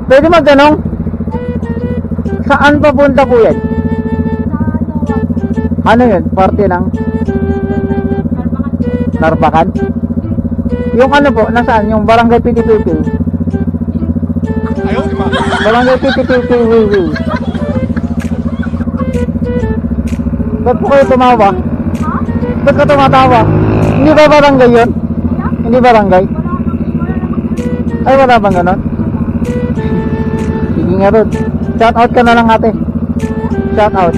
Pwede magtanong? Saan papunta po yan? Ano yun? Parte ng Narbacan? Yung ano po, nasaan? Yung Barangay Piti-Piti? Barangay Piti-Piti, Wiwi. Ba't po kayo tumawa? Ba't ka tumatawa? Hindi ba barangay yun? Hindi barangay? Ay, wala bang ganon? Sige nga Rod. Shout out ka na lang ate. Shout out.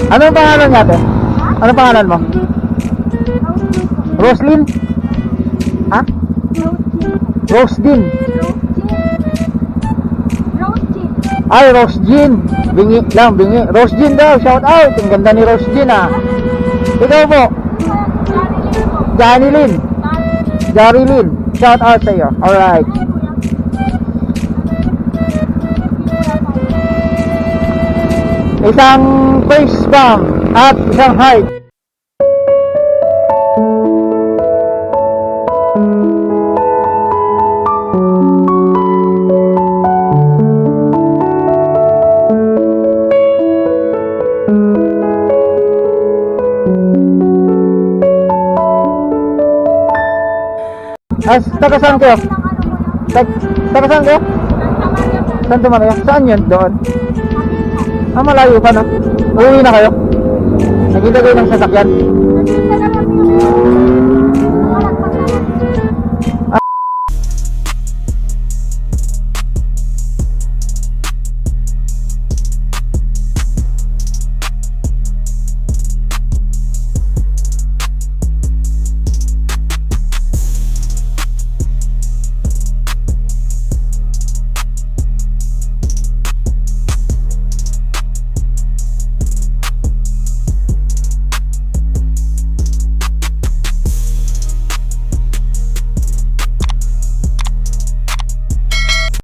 Ano ang pangalan niya ate? Ano pangalan mo? Roslyn? Ha? Rosdin. Ay, Rosjin. Bingi lang, bingi. Rosjin daw, shout out. Ang ganda ni Rosjin ah. Ikaw po? Janilyn. Jarilyn. Shout out sa iyo. Alright. Isang face bomb at isang heart. Taga saan kayo? Taga saan kayo? Santa Maria? Saan yun? Doon? Ah, malayo pa no? Uuwi na kayo? Nakita kayo ng sasakyan?